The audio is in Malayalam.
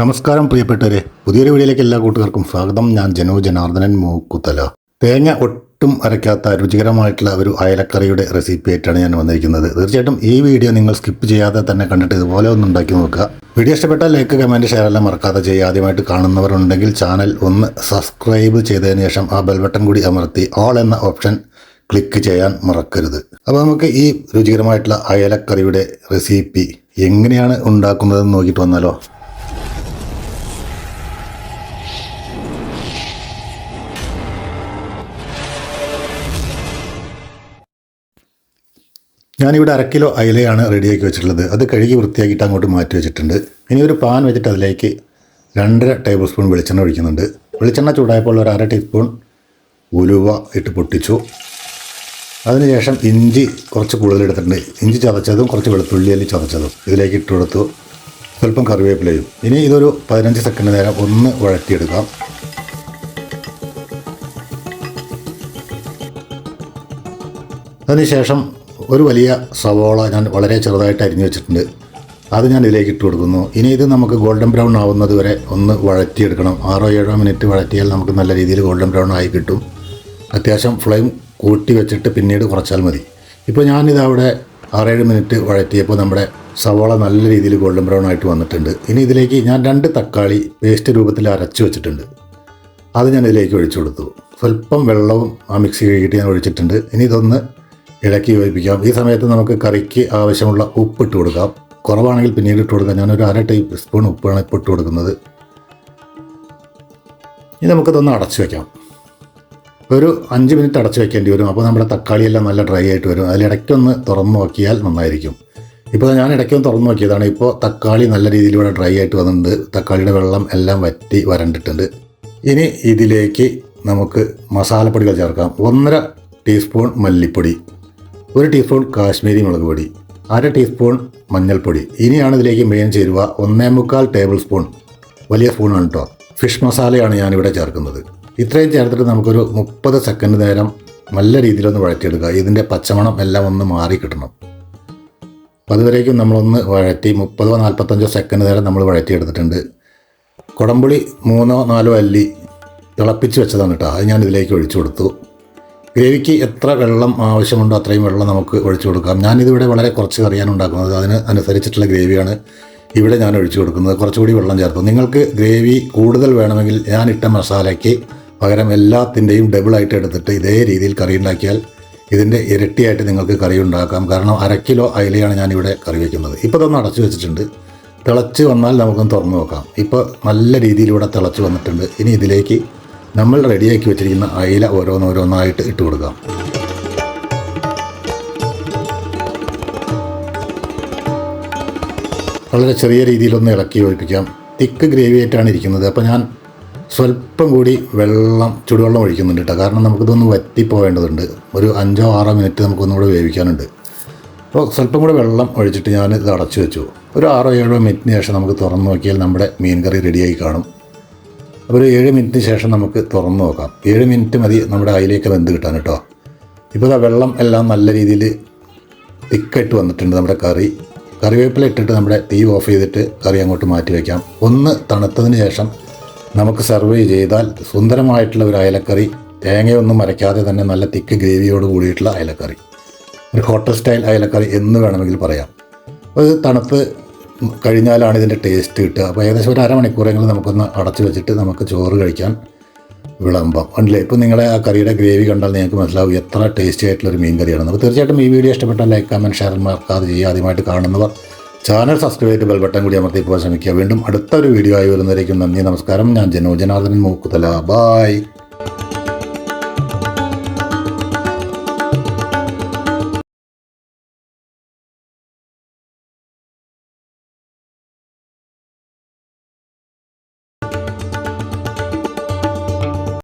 നമസ്കാരം പ്രിയപ്പെട്ടവരെ, പുതിയൊരു വീഡിയോയിലേക്ക് എല്ലാ കൂട്ടുകാർക്കും സ്വാഗതം. ഞാൻ ജനോ ജനാർദ്ദനൻ മൂക്കുത്തല. തേങ്ങ ഒട്ടും അരയ്ക്കാത്ത രുചികരമായിട്ടുള്ള ഒരു അയലക്കറിയുടെ റെസിപ്പി ആയിട്ടാണ് ഞാൻ വന്നിരിക്കുന്നത്. തീർച്ചയായിട്ടും ഈ വീഡിയോ നിങ്ങൾ സ്കിപ്പ് ചെയ്യാതെ തന്നെ കണ്ടിട്ട് ഇതുപോലെ ഒന്ന് ഉണ്ടാക്കി നോക്കുക. വീഡിയോ ഇഷ്ടപ്പെട്ടാൽ ലൈക്ക്, കമൻറ്റ്, ഷെയർ എല്ലാം മറക്കാതെ ചെയ്യുക. ആദ്യമായിട്ട് കാണുന്നവരുണ്ടെങ്കിൽ ചാനൽ ഒന്ന് സബ്സ്ക്രൈബ് ചെയ്തതിന് ശേഷം ആ ബെൽ ബട്ടൺ കൂടി അമർത്തി ഓൾ എന്ന ഓപ്ഷൻ ക്ലിക്ക് ചെയ്യാൻ മറക്കരുത്. അപ്പോൾ നമുക്ക് ഈ രുചികരമായിട്ടുള്ള അയലക്കറിയുടെ റെസിപ്പി എങ്ങനെയാണ് ഉണ്ടാക്കുന്നതെന്ന് നോക്കിയിട്ട് വന്നാലോ. ഞാനിവിടെ 1/2 കിലോ അയിലയാണ് റെഡിയാക്കി വെച്ചിട്ടുള്ളത്. അത് കഴുകി വൃത്തിയാക്കിയിട്ട് അങ്ങോട്ട് മാറ്റി വെച്ചിട്ടുണ്ട്. ഇനി ഒരു പാൻ വെച്ചിട്ട് അതിലേക്ക് 2.5 ടേബിൾ സ്പൂൺ വെളിച്ചെണ്ണ ഒഴിക്കുന്നുണ്ട്. വെളിച്ചെണ്ണ ചൂടായപ്പോൾ ഒരു 1/2 ടീസ്പൂൺ ഉലുവ ഇട്ട് പൊട്ടിച്ചു. അതിനുശേഷം ഇഞ്ചി കുറച്ച് കൂടുതൽ എടുത്തിട്ടുണ്ട്. ഇഞ്ചി ചതച്ചതും കുറച്ച് വെളുത്തുള്ളി ചതച്ചതും ഇതിലേക്ക് ഇട്ട് കൊടുത്തു. സ്വല്പം കറിവേപ്പിലയും. ഇനി ഇതൊരു 15 സെക്കൻഡ് നേരം ഒന്ന് വഴറ്റിയെടുക്കാം. അതിനുശേഷം ഒരു വലിയ സവോള ഞാൻ വളരെ ചെറുതായിട്ട് അരിഞ്ഞു വെച്ചിട്ടുണ്ട്. അത് ഞാൻ ഇതിലേക്ക് ഇട്ട് കൊടുക്കുന്നു. ഇനി ഇത് നമുക്ക് ഗോൾഡൻ ബ്രൗൺ ആവുന്നത് വരെ ഒന്ന് വഴറ്റിയെടുക്കണം. 6-7 മിനിറ്റ് വഴറ്റിയാൽ നമുക്ക് നല്ല രീതിയിൽ ഗോൾഡൻ ബ്രൗൺ ആയി കിട്ടും. അത്യാവശ്യം ഫ്ലെയിം കൂട്ടി വെച്ചിട്ട് പിന്നീട് കുറച്ചാൽ മതി. ഇപ്പോൾ ഞാനിത് അവിടെ 6-7 മിനിറ്റ് വഴറ്റിയപ്പോൾ നമ്മുടെ സവോള നല്ല രീതിയിൽ ഗോൾഡൻ ബ്രൗൺ ആയിട്ട് വന്നിട്ടുണ്ട്. ഇനി ഇതിലേക്ക് ഞാൻ 2 തക്കാളി പേസ്റ്റ് രൂപത്തിൽ അരച്ച് വെച്ചിട്ടുണ്ട്. അത് ഞാൻ ഇതിലേക്ക് ഒഴിച്ചു കൊടുത്തു. സ്വല്പം വെള്ളവും ആ മിക്സി കഴുകിയിട്ട് ഞാൻ ഒഴിച്ചിട്ടുണ്ട്. ഇനി ഇതൊന്ന് ഇളക്കി യോജിപ്പിക്കാം. ഈ സമയത്ത് നമുക്ക് കറിക്ക് ആവശ്യമുള്ള ഉപ്പ് ഇട്ട് കൊടുക്കാം. കുറവാണെങ്കിൽ പിന്നീട് ഇട്ട് കൊടുക്കാം. ഞാനൊരു 1/2 ടീസ്പൂൺ ഉപ്പാണ് ഇപ്പോൾ ഇട്ട് കൊടുക്കുന്നത്. ഇനി നമുക്കിതൊന്ന് അടച്ചു വയ്ക്കാം. ഒരു 5 മിനിറ്റ് അടച്ചു വയ്ക്കേണ്ടി വരും. അപ്പോൾ നമ്മുടെ തക്കാളിയെല്ലാം നല്ല ഡ്രൈ ആയിട്ട് വരും. അതിലിടയ്ക്കൊന്ന് തുറന്നു നോക്കിയാൽ നന്നായിരിക്കും. ഇപ്പോൾ ഞാൻ ഇടയ്ക്കൊന്ന് തുറന്നു നോക്കിയതാണ്. ഇപ്പോൾ തക്കാളി നല്ല രീതിയിൽ ഇവിടെ ഡ്രൈ ആയിട്ട് വന്നിട്ടുണ്ട്. തക്കാളിയുടെ വെള്ളം എല്ലാം വറ്റി വരണ്ടിട്ടുണ്ട്. ഇനി ഇതിലേക്ക് നമുക്ക് മസാലപ്പൊടികൾ ചേർക്കാം. 1.5 ടീസ്പൂൺ മല്ലിപ്പൊടി, 1 ടീസ്പൂൺ കാശ്മീരി മുളക് പൊടി, 1/2 ടീസ്പൂൺ മഞ്ഞൾപ്പൊടി. ഇനിയാണ് ഇതിലേക്ക് മെയിൻ ചേരുവ. 1.25 ടേബിൾ സ്പൂൺ, വലിയ സ്പൂണാണ് കേട്ടോ, ഫിഷ് മസാലയാണ് ഞാനിവിടെ ചേർക്കുന്നത്. ഇത്രയും ചേർത്തിട്ട് നമുക്കൊരു 30 സെക്കൻഡ് നേരം നല്ല രീതിയിലൊന്ന് വഴറ്റിയെടുക്കുക. ഇതിൻ്റെ പച്ചമണം എല്ലാം ഒന്ന് മാറി കിട്ടണം. അപ്പോൾ അതുവരേക്കും നമ്മളൊന്ന് വഴറ്റി 30-45 സെക്കൻഡ് നേരം നമ്മൾ വഴറ്റിയെടുത്തിട്ടുണ്ട്. കുടംപുളി 3-4 അല്ലി തിളപ്പിച്ച് വെച്ചതാണ് കേട്ടോ. അത് ഞാൻ ഇതിലേക്ക് ഒഴിച്ചു കൊടുത്തു. ഗ്രേവിക്ക് എത്ര വെള്ളം ആവശ്യമുണ്ടോ അത്രയും വെള്ളം നമുക്ക് ഒഴിച്ചു കൊടുക്കാം. ഞാനിതിവിടെ വളരെ കുറച്ച് കറിയാണ് ഉണ്ടാക്കുന്നത്. അതിന് അനുസരിച്ചിട്ടുള്ള ഗ്രേവിയാണ് ഇവിടെ ഞാൻ ഒഴിച്ചു കൊടുക്കുന്നത്. കുറച്ചുകൂടി വെള്ളം ചേർത്തു. നിങ്ങൾക്ക് ഗ്രേവി കൂടുതൽ വേണമെങ്കിൽ ഞാനിട്ട മസാലയ്ക്ക് പകരം എല്ലാത്തിൻ്റെയും ഡബിളായിട്ട് എടുത്തിട്ട് ഇതേ രീതിയിൽ കറി ഉണ്ടാക്കിയാൽ ഇതിൻ്റെ ഇരട്ടിയായിട്ട് നിങ്ങൾക്ക് കറി ഉണ്ടാക്കാം. കാരണം 1/2 കിലോ അയിലയാണ് ഞാനിവിടെ കറി വയ്ക്കുന്നത്. ഇപ്പോൾ ഇതൊന്ന് അടച്ചു വെച്ചിട്ടുണ്ട്. തിളച്ച് വന്നാൽ നമുക്കൊന്ന് തുറന്ന് നോക്കാം. ഇപ്പോൾ നല്ല രീതിയിൽ ഇവിടെ തിളച്ച് വന്നിട്ടുണ്ട്. ഇനി ഇതിലേക്ക് നമ്മൾ റെഡിയാക്കി വെച്ചിരിക്കുന്ന അയില ഓരോന്നോരോന്നായിട്ട് ഇട്ട് കൊടുക്കാം. വളരെ ചെറിയ രീതിയിലൊന്ന് ഇളക്കി യോജിപ്പിക്കാം. തിക്ക് ഗ്രേവി ആയിട്ടാണ് ഇരിക്കുന്നത്. അപ്പോൾ ഞാൻ സ്വല്പം കൂടി ചുടുവെള്ളം ഒഴിക്കുന്നുണ്ട് കേട്ടോ. കാരണം നമുക്കിതൊന്ന് വറ്റിപ്പോവേണ്ടതുണ്ട്. ഒരു 5-6 മിനിറ്റ് നമുക്കൊന്നുകൂടെ വേവിക്കാനുണ്ട്. അപ്പോൾ സ്വല്പം കൂടെ വെള്ളം ഒഴിച്ചിട്ട് ഞാൻ ഇത് അടച്ചു വെച്ചു. ഒരു 6-7 മിനിറ്റിന് ശേഷം നമുക്ക് തുറന്ന് നോക്കിയാൽ നമ്മുടെ മീൻ കറി റെഡിയായി കാണും. അപ്പോൾ ഒരു 7 മിനിറ്റിന് ശേഷം നമുക്ക് തുറന്ന് നോക്കാം. 7 മിനിറ്റ് മതി നമ്മുടെ അയിലേക്ക് വെന്ത് കിട്ടാൻ കേട്ടോ. ഇപ്പോൾ വെള്ളം എല്ലാം നല്ല രീതിയിൽ തിക്കായിട്ട് വന്നിട്ടുണ്ട് നമ്മുടെ കറി. കറിവേപ്പില ഇട്ടിട്ട് നമ്മുടെ തീ ഓഫ് ചെയ്തിട്ട് കറി അങ്ങോട്ട് മാറ്റി വയ്ക്കാം. ഒന്ന് തണുത്തതിന് ശേഷം നമുക്ക് സെർവ് ചെയ്താൽ സുന്ദരമായിട്ടുള്ള ഒരു അയലക്കറി, തേങ്ങയൊന്നും അരയ്ക്കാതെ തന്നെ നല്ല തിക്ക് ഗ്രേവിയോട് കൂടിയിട്ടുള്ള അയലക്കറി, ഒരു ഹോട്ടൽ സ്റ്റൈൽ അയലക്കറി എന്ന് വേണമെങ്കിൽ പറയാം. അപ്പോൾ ഇത് തണുത്ത് കഴിഞ്ഞാലാണ് ഇതിൻ്റെ ടേസ്റ്റ് കിട്ടുക. അപ്പോൾ ഏകദേശം ഒരു അരമണിക്കൂറെങ്കിലും നമുക്കൊന്ന് അടച്ചു വെച്ചിട്ട് നമുക്ക് ചോറ് കഴിക്കാൻ വിളമ്പാം. കണ്ടില്ലേ, ഇപ്പോൾ നിങ്ങളെ ആ കറിയുടെ ഗ്രേവി കണ്ടാൽ നിങ്ങൾക്ക് മനസ്സിലാവും എത്ര ടേസ്റ്റി ആയിട്ടുള്ളൊരു മീൻ കറിയാണെന്ന്. അപ്പോൾ തീർച്ചയായിട്ടും ഈ വീഡിയോ ഇഷ്ടപ്പെട്ടാൽ ലൈക്ക്, കമൻറ്റ്, ഷെയർ മറക്കാതെ ചെയ്യുക. ആദ്യമായിട്ട് കാണുന്നവർ ചാനൽ സബ്സ്ക്രൈബ് ചെയ്ത് ബെൽ ബട്ടൺ കൂടി അമർത്തി പോകാൻ ശ്രമിക്കുക. വീണ്ടും അടുത്തൊരു വീഡിയോ ആയി വരുന്നവരേക്കും നന്ദി, നമസ്കാരം. ഞാൻ ജനോ ജനാർദ്ദനൻ മൂക്കുത്തല. ബായ്.